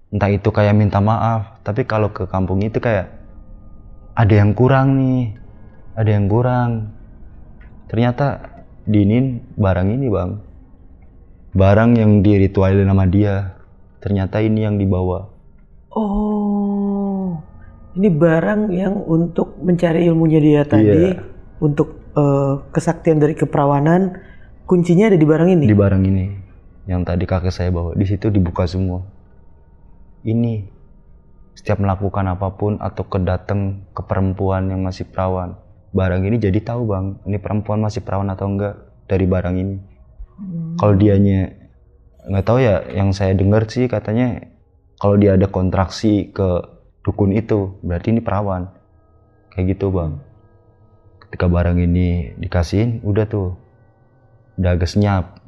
entah itu kayak minta maaf. Tapi kalau ke kampung itu kayak ada yang kurang nih, ada yang kurang. Ternyata diinin barang ini bang, barang yang diritualin sama dia. Ternyata ini yang dibawa. Oh, ini barang yang untuk mencari ilmunya dia tadi, untuk kesaktian dari keperawanan. Kuncinya ada di barang ini. Di barang ini, yang tadi kakek saya bawa. Di situ dibuka semua. Ini setiap melakukan apapun atau kedateng ke perempuan yang masih perawan, barang ini jadi tahu bang, ini perempuan masih perawan atau enggak dari barang ini. Kalau dianya nggak tahu ya, yang saya dengar sih katanya kalau dia ada kontraksi ke dukun itu berarti ini perawan, kayak gitu bang. Ketika barang ini dikasihin, udah tuh, udah agak senyap,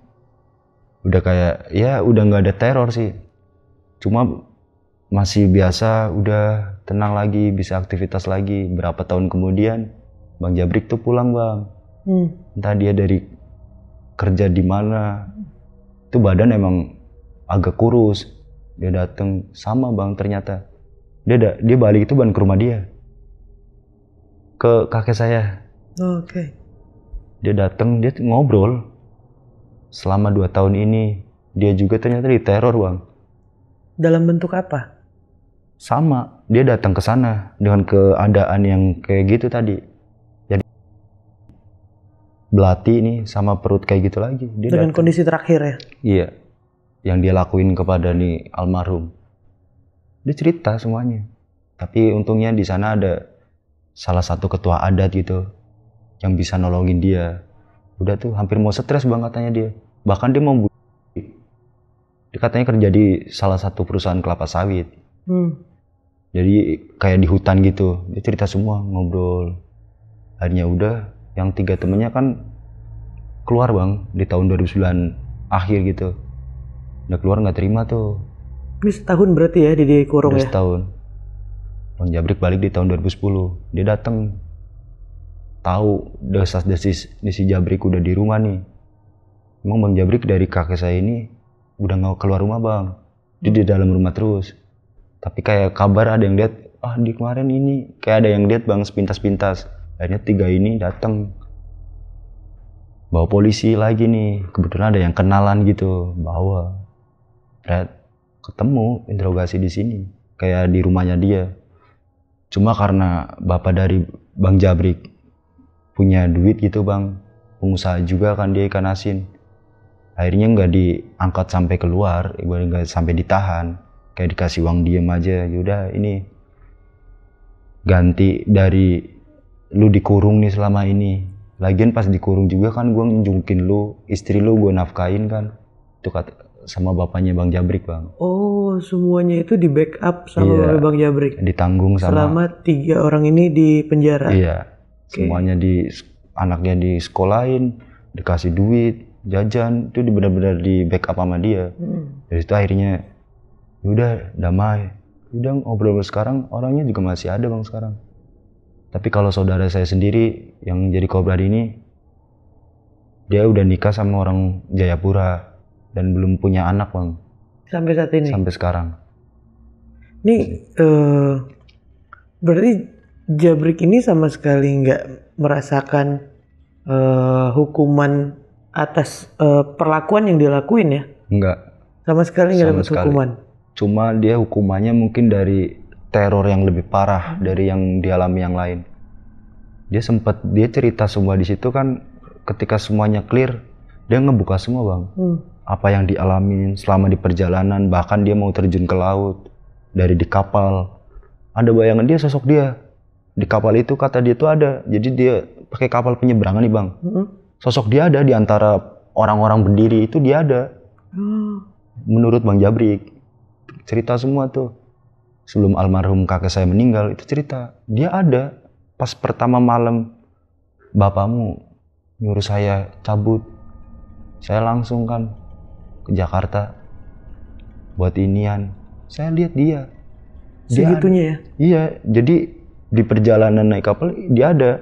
udah kayak ya udah nggak ada teror sih, cuma masih biasa, udah tenang lagi, bisa aktivitas lagi. Berapa tahun kemudian Bang Jabrik tuh pulang bang. Entah dia dari kerja di mana, tuh badan emang agak kurus. Dia dateng sama bang, ternyata dia balik itu bang ke rumah dia, ke kakek saya. Oke. Dia dateng, dia ngobrol selama 2 tahun ini. Dia juga ternyata diteror bang. Dalam bentuk apa? Sama, dia datang ke sana dengan keadaan yang kayak gitu tadi. Jadi belati nih sama perut kayak gitu lagi. Dia dengan datang. Kondisi terakhir ya? Iya, yang dia lakuin kepada nih almarhum. Dia cerita semuanya. Tapi untungnya di sana ada salah satu ketua adat gitu yang bisa nolongin dia. Udah tuh hampir mau stres bang katanya dia. Bahkan dia mau dia katanya kerja di salah satu perusahaan kelapa sawit. Jadi kayak di hutan gitu. Dia cerita semua, ngobrol. Akhirnya udah, yang 3 temennya kan keluar bang di tahun 2009 akhir gitu. Udah keluar nggak terima tuh. Ini setahun berarti ya di kurung ya? Setahun. Bang Jabrik balik di tahun 2010. Dia datang, tahu desas-desis si Jabrik udah di rumah nih. Emang Bang Jabrik dari kakek saya ini udah nggak keluar rumah bang. Dia di dalam rumah terus. Tapi kayak kabar ada yang lihat, di kemarin ini kayak ada yang lihat bang sepintas-pintas. Akhirnya 3 ini datang, bawa polisi lagi nih. Kebetulan ada yang kenalan gitu, bawa. Ketemu interogasi di sini, kayak di rumahnya dia. Cuma karena bapak dari Bang Jabrik punya duit gitu bang, pengusaha juga kan dia ikan asin. Akhirnya nggak diangkat sampai keluar, nggak sampai ditahan. Kayak dikasih uang diem aja. Yaudah ini ganti dari lu dikurung nih selama ini. Lagian pas dikurung juga kan gue nunjukin lu, istri lu gue nafkain kan. Itu kata sama bapaknya Bang Jabrik bang. Oh, semuanya itu di backup sama Bang Jabrik? Ditanggung sama. Selama 3 orang ini di penjara? Iya, semuanya anaknya disekolahin, dikasih duit, jajan, itu benar-benar di backup sama dia. Dari situ akhirnya udah damai, udah ngobrol sekarang, orangnya juga masih ada bang sekarang. Tapi kalau saudara saya sendiri yang jadi korban ini, dia udah nikah sama orang Jayapura dan belum punya anak bang. Sampai saat ini? Sampai sekarang. Ini berarti Jabrik ini sama sekali nggak merasakan hukuman atas perlakuan yang dilakuin ya? Enggak. Sama sekali nggak dapat hukuman? Cuma dia hukumannya mungkin dari teror yang lebih parah dari yang dialami yang lain. Dia cerita semua di situ kan, ketika semuanya clear, dia ngebuka semua bang. Apa yang dialamin selama di perjalanan, bahkan dia mau terjun ke laut, dari di kapal. Ada bayangan dia, sosok dia. Di kapal itu kata dia tuh ada, jadi dia pakai kapal penyeberangan nih bang. Sosok dia ada di antara orang-orang berdiri itu, dia ada. Menurut Bang Jabrik. Cerita semua tuh. Sebelum almarhum kakek saya meninggal, itu cerita. Dia ada. Pas pertama malam, bapakmu nyuruh saya cabut. Saya langsung kan ke Jakarta. Buat inian. Saya lihat dia. Segitunya ya? Iya, jadi di perjalanan naik kapal dia ada.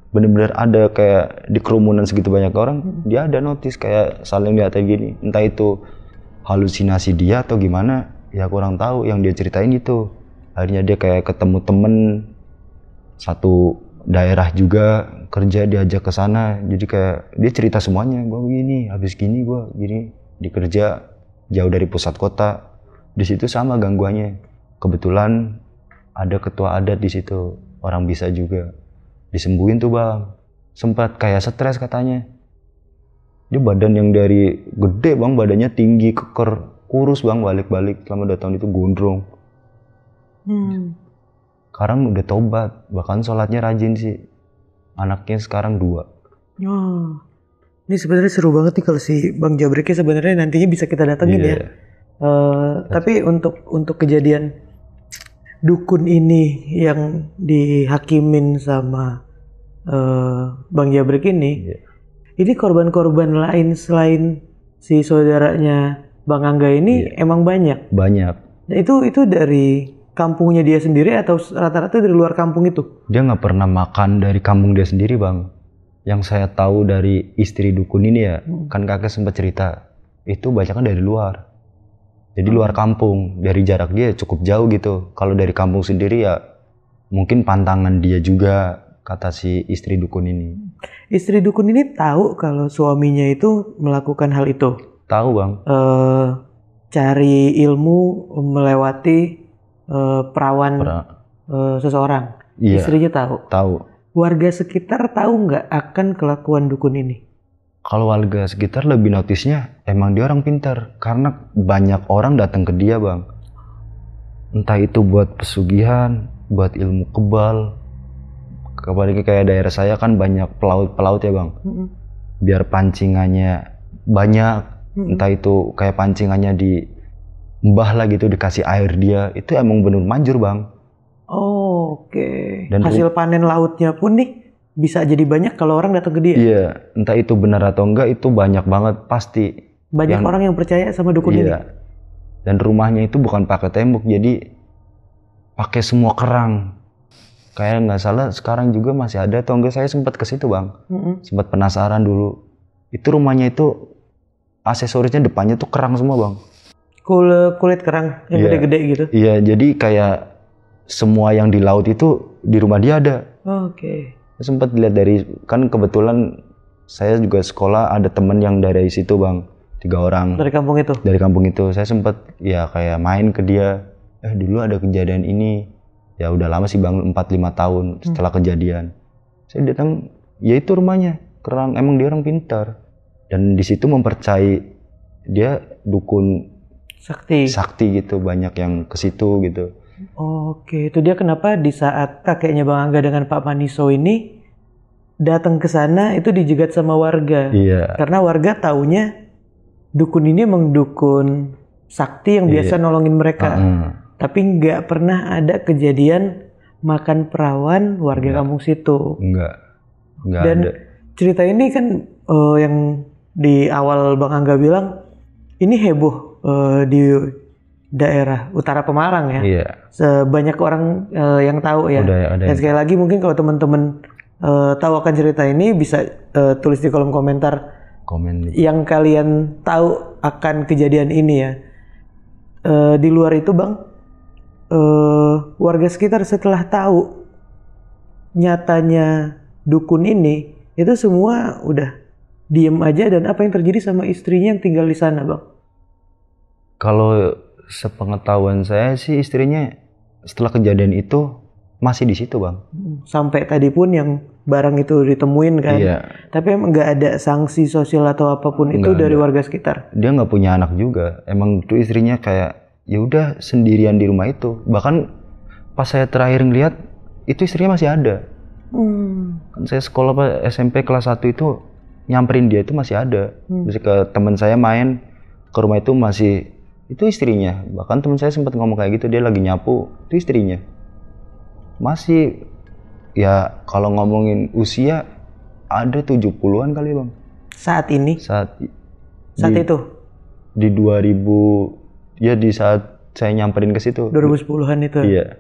Bener-bener ada kayak di kerumunan segitu banyak orang, dia ada notice kayak saling lihatin gini. Entah itu halusinasi dia atau gimana, ya kurang tahu. Yang dia ceritain itu. Akhirnya dia kayak ketemu temen satu daerah juga, kerja diajak ke sana. Jadi kayak dia cerita semuanya, gue begini, habis gini gue gini, dikerja jauh dari pusat kota. Di situ sama gangguannya. Kebetulan ada ketua adat di situ, orang bisa juga. Disembuhin tuh bang. Sempat kayak stres katanya. Dia badan yang dari gede bang, badannya tinggi, keker, kurus bang, balik-balik selama 2 tahun itu gondrong. Sekarang udah tobat, bahkan sholatnya rajin sih. Anaknya sekarang 2. Oh, ini sebenarnya seru banget nih kalau si Bang Jabreknya sebenarnya nantinya bisa kita datengin ya. Tapi untuk kejadian dukun ini yang dihakimin sama Bang Jabrek ini, ini korban-korban lain selain si saudaranya Bang Angga ini emang banyak? Banyak. Nah, itu dari kampungnya dia sendiri atau rata-rata dari luar kampung itu? Dia nggak pernah makan dari kampung dia sendiri bang. Yang saya tahu dari istri dukun ini ya, kan kakek sempat cerita, itu banyaknya dari luar. Jadi luar kampung, dari jarak dia cukup jauh gitu. Kalau dari kampung sendiri ya mungkin pantangan dia juga, kata si istri dukun ini. Istri dukun ini tahu kalau suaminya itu melakukan hal itu? Tahu bang. Cari ilmu melewati perawan seseorang. Iya, istrinya tahu? Tahu. Warga sekitar tahu nggak akan kelakuan dukun ini? Kalau warga sekitar lebih notisnya emang dia orang pintar, karena banyak orang datang ke dia bang. Entah itu buat pesugihan, buat ilmu kebal. Apalagi kayak daerah saya kan banyak pelaut-pelaut ya bang. Biar pancingannya banyak, entah itu kayak pancingannya di mbah lah gitu, dikasih air dia, itu emang bener manjur bang. Oh, oke. Dan hasil panen lautnya pun nih bisa jadi banyak kalau orang datang ke dia. Iya, entah itu benar atau enggak, itu banyak banget pasti. Banyak orang yang percaya sama dukun ini. Dan rumahnya itu bukan pakai tembok, jadi pakai semua kerang. Kayak nggak salah sekarang juga masih ada atau enggak, saya sempat ke situ bang. Sempat penasaran dulu. Itu rumahnya itu aksesorisnya depannya tuh kerang semua bang. Kulit kerang yang gede-gede gitu. Iya, jadi kayak semua yang di laut itu di rumah dia ada. Oke. Sempat dilihat dari, kan kebetulan saya juga sekolah ada temen yang dari situ bang, 3 orang. Dari kampung itu? Dari kampung itu. Saya sempat ya kayak main ke dia. Dulu ada kejadian ini. Ya udah lama sih bang, 4-5 tahun setelah kejadian. Saya datang, ya itu rumahnya kerang. Emang dia orang pintar. Dan di situ mempercayai dia dukun sakti gitu, banyak yang ke situ gitu. Oke, itu dia kenapa di saat kakeknya Bang Angga dengan Pak Maniso ini datang ke sana itu dijegat sama warga. Iya. Karena warga taunya dukun ini emang dukun sakti yang biasa nolongin mereka. Tapi nggak pernah ada kejadian makan perawan warga kampung situ. Enggak Dan ada. Cerita ini kan yang di awal Bang Angga bilang ini heboh di daerah utara Pemalang ya. Iya. Sebanyak orang yang tahu ya. Dan sekali lagi mungkin kalau teman-teman tahu akan cerita ini bisa tulis di kolom komentar yang kalian tahu akan kejadian ini ya. Di luar itu bang, warga sekitar setelah tahu nyatanya dukun ini, itu semua udah diem aja. Dan apa yang terjadi sama istrinya yang tinggal di sana bang? Kalau sepengetahuan saya sih istrinya setelah kejadian itu masih di situ bang. Sampai tadi pun yang barang itu ditemuin kan. Iya. Tapi emang nggak ada sanksi sosial atau apapun itu dari warga sekitar. Dia nggak punya anak juga. Emang tuh istrinya kayak ya udah sendirian di rumah itu. Bahkan pas saya terakhir ngeliat itu istrinya masih ada. Kan saya sekolah SMP kelas 1 itu nyamperin dia itu masih ada. Terus ke teman saya main ke rumah itu masih itu istrinya. Bahkan teman saya sempat ngomong kayak gitu, dia lagi nyapu, itu istrinya. Masih ya kalau ngomongin usia ada 70-an kali bang. Saat ini? Saat itu? Di 2000 ya di saat saya nyamperin ke situ. 2010-an itu? Iya.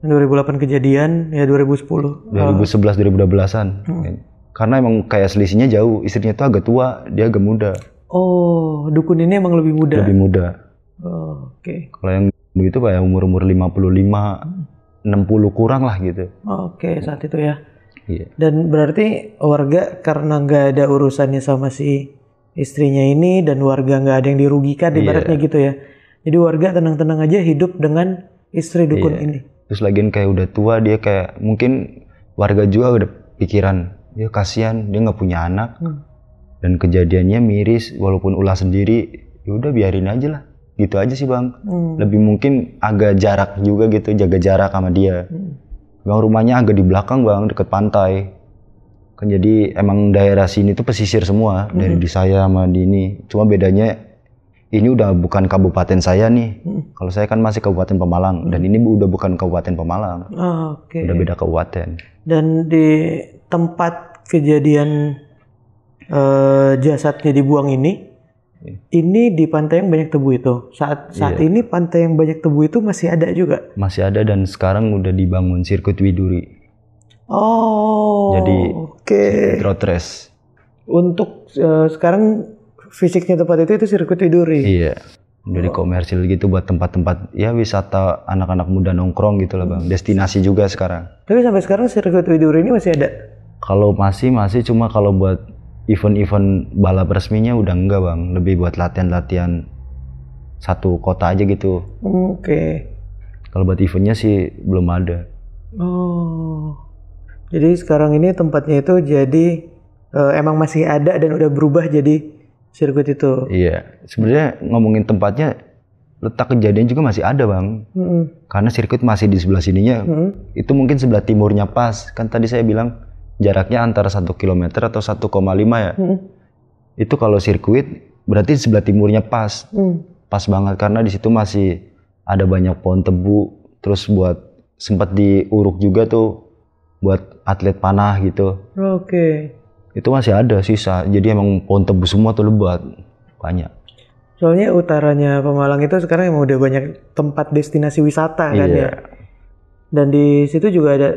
2008 kejadian, ya 2010. 2011, 2012-an. Karena emang kayak selisihnya jauh. Istrinya tuh agak tua, dia agak muda. Oh, dukun ini emang lebih muda? Lebih muda. Oh, oke. Kalau yang dulu itu kayak umur-umur 55, 60 kurang lah gitu. Oke, saat itu ya. Iya. Dan berarti warga karena nggak ada urusannya sama si istrinya ini dan warga nggak ada yang dirugikan ibaratnya gitu ya. Jadi warga tenang-tenang aja hidup dengan istri dukun ini. Terus lagian kayak udah tua, dia kayak mungkin warga juga udah pikiran, ya kasihan dia nggak punya anak. Dan kejadiannya miris walaupun ulah sendiri, ya udah biarin aja lah. Gitu aja sih Bang. Lebih mungkin agak jarak juga gitu, jaga jarak sama dia. Bang rumahnya agak di belakang Bang, deket pantai. Kan jadi emang daerah sini tuh pesisir semua, dari di saya sama di ini. Cuma bedanya ini udah bukan kabupaten saya nih. Kalau saya kan masih Kabupaten Pemalang dan ini udah bukan Kabupaten Pemalang. Udah beda kabupaten. Dan di tempat kejadian jasadnya dibuang ini di pantai yang banyak tebu itu. Saat ini pantai yang banyak tebu itu masih ada juga? Masih ada dan sekarang udah dibangun sirkuit Widuri. Oh, jadi road race. Untuk sekarang fisiknya tempat itu sirkuit Widuri? Iya, udah komersil gitu buat tempat-tempat ya wisata anak-anak muda nongkrong gitu lah Bang. Destinasi juga sekarang. Tapi sampai sekarang sirkuit Widuri ini masih ada? Kalau masih cuma kalau buat event-event balap resminya udah enggak Bang, lebih buat latihan-latihan satu kota aja gitu. Kalau buat eventnya sih belum ada. Oh, jadi sekarang ini tempatnya itu jadi emang masih ada dan udah berubah jadi sirkuit itu. Iya, sebenarnya ngomongin tempatnya, letak kejadian juga masih ada Bang. Karena sirkuit masih di sebelah sininya. Itu mungkin sebelah timurnya pas. Kan tadi saya bilang jaraknya antara 1 km atau 1,5 ya. Itu kalau sirkuit berarti sebelah timurnya pas. Pas banget karena di situ masih ada banyak pohon tebu. Terus buat sempat diuruk juga tuh buat atlet panah gitu. Itu masih ada sisa. Jadi emang pohon tebu semua tuh lebat. Banyak. Soalnya utaranya Pemalang itu sekarang emang udah banyak tempat destinasi wisata kan ya. Dan di situ juga ada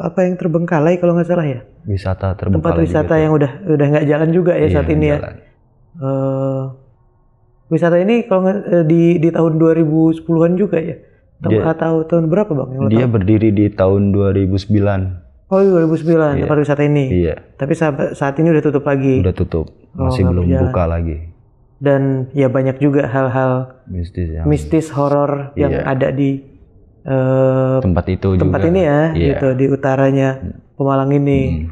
apa yang terbengkalai kalau nggak salah ya? Wisata terbengkalai. Tempat wisata yang udah nggak jalan juga ya saat ini ya. Wisata ini kalau di tahun 2010-an juga ya? Atau tahun berapa Bang? Dia berdiri di tahun 2009. Oh 2009 tempat wisata ini? Iya. Tapi saat ini udah tutup lagi? Udah tutup, masih belum buka lagi. Dan ya banyak juga hal-hal mistis horor yang ada di tempat itu tempat juga. Ini ya gitu di utaranya Pemalang ini.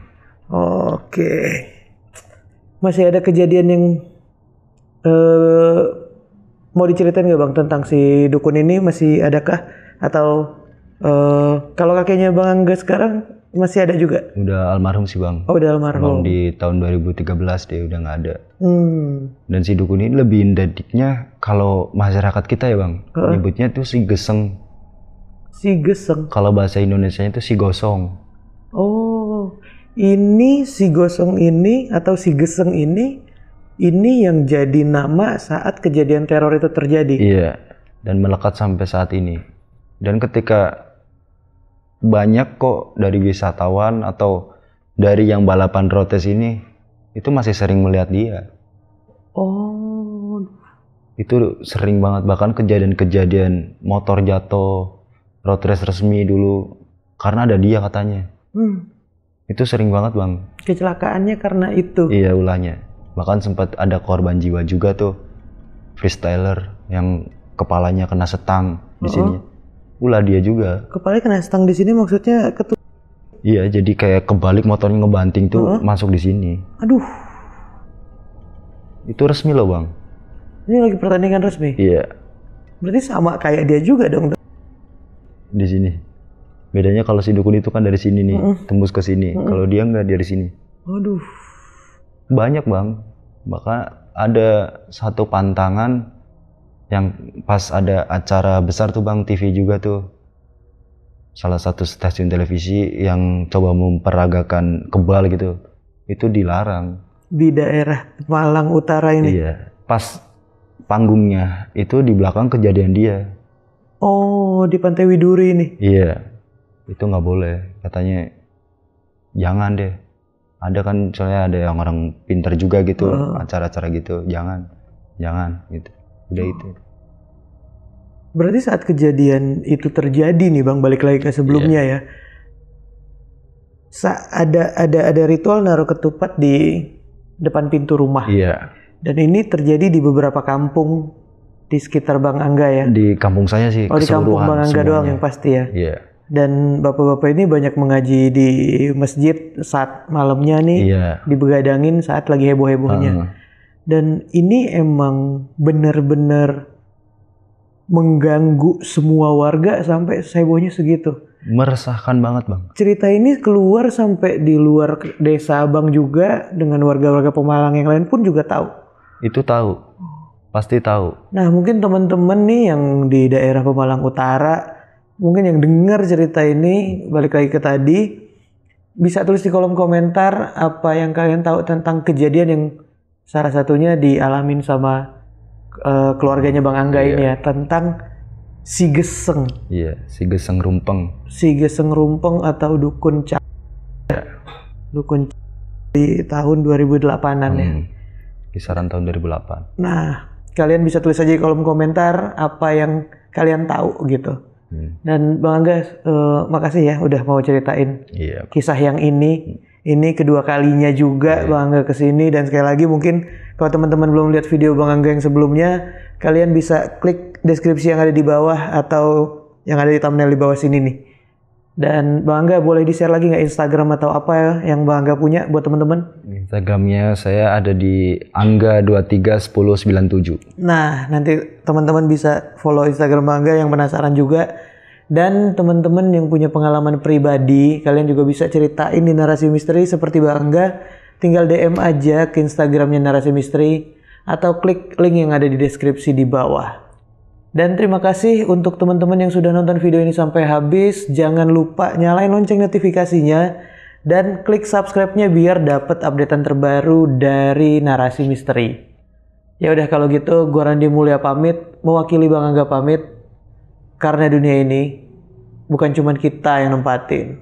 Masih ada kejadian yang mau diceritain nggak Bang tentang si dukun ini, masih adakah atau kalau kakeknya Bang Angga sekarang masih ada juga? Udah almarhum sih Bang. Oh udah almarhum. Di tahun 2013 dia udah nggak ada. Dan si dukun ini lebih identiknya kalau masyarakat kita ya Bang, nyebutnya tuh si geseng. Si geseng. Kalau bahasa Indonesianya itu si gosong. Oh, ini si gosong ini atau si geseng ini yang jadi nama saat kejadian teror itu terjadi. Iya, dan melekat sampai saat ini. Dan ketika banyak kok dari wisatawan atau dari yang balapan road race ini itu masih sering melihat dia. Oh. Itu sering banget, bahkan kejadian-kejadian motor jatuh road race resmi dulu karena ada dia katanya. Itu sering banget Bang. Kecelakaannya karena itu? Iya ulahnya. Bahkan sempat ada korban jiwa juga tuh, freestyler yang kepalanya kena setang di sini. Ulah dia juga. Kepalanya kena setang di sini maksudnya Iya, jadi kayak kebalik motornya ngebanting tuh masuk di sini. Aduh. Itu resmi loh Bang. Ini lagi pertandingan resmi? Iya. Berarti sama kayak dia juga dong? Di sini. Bedanya kalau si dukun itu kan dari sini nih, tembus ke sini. Kalau dia nggak dari sini. Waduh. Banyak Bang. Bahkan ada satu pantangan yang pas ada acara besar tuh Bang, TV juga tuh. Salah satu stasiun televisi yang coba memperagakan kebal gitu. Itu dilarang. Di daerah Malang Utara ini? Iya. Pas panggungnya itu di belakang kejadian dia. Oh, di Pantai Widuri ini? Iya, itu nggak boleh. Katanya jangan deh. Ada kan soalnya ada yang orang pintar juga gitu, acara-acara gitu. Jangan gitu. Udah itu. Berarti saat kejadian itu terjadi nih Bang, balik lagi ke sebelumnya ya. Ada ritual naruh ketupat di depan pintu rumah. Iya. Dan ini terjadi di beberapa kampung di sekitar Bang Angga ya. Di kampung saya sih. Oh, di kampung Bang Angga semuanya doang yang pasti ya. Iya. Dan bapak-bapak ini banyak mengaji di masjid saat malamnya nih. Iya. Dibegadangin saat lagi heboh-hebohnya. Dan ini emang benar-benar mengganggu semua warga sampai hebohnya segitu. Meresahkan banget Bang. Cerita ini keluar sampai di luar desa Abang juga, dengan warga-warga Pemalang yang lain pun juga tahu. Itu tahu, pasti tahu. Nah mungkin teman-teman nih yang di daerah Pemalang Utara, mungkin yang dengar cerita ini, balik lagi ke tadi, bisa tulis di kolom komentar apa yang kalian tahu tentang kejadian yang salah satunya dialamin sama keluarganya Bang Angga ini ya, tentang Si Geseng. Iya, Si Geseng Rumpeng. Si Geseng Rumpeng atau Dukun Dukun di tahun 2008-an ya. Kisaran tahun 2008. Nah, kalian bisa tulis aja di kolom komentar apa yang kalian tahu gitu. Dan Bang Angga, makasih ya udah mau ceritain kisah yang ini. Ini kedua kalinya juga Bang Angga kesini, dan sekali lagi mungkin kalau teman-teman belum lihat video Bang Angga yang sebelumnya, kalian bisa klik deskripsi yang ada di bawah atau yang ada di thumbnail di bawah sini nih. Dan Bang Angga boleh di-share lagi nggak Instagram atau apa ya yang Bang Angga punya buat teman-teman? Instagramnya saya ada di angga231097. Nah, nanti teman-teman bisa follow Instagram Bang Angga yang penasaran juga. Dan teman-teman yang punya pengalaman pribadi, kalian juga bisa ceritain di Narasi Misteri seperti Bang Angga. Tinggal DM aja ke Instagramnya Narasi Misteri atau klik link yang ada di deskripsi di bawah. Dan terima kasih untuk teman-teman yang sudah nonton video ini sampai habis. Jangan lupa nyalain lonceng notifikasinya dan klik subscribe-nya biar dapat updatean terbaru dari Narasi Misteri. Ya udah kalau gitu, gua Randi Mulya pamit, mewakili Bang Angga pamit. Karena dunia ini bukan cuma kita yang nempatin,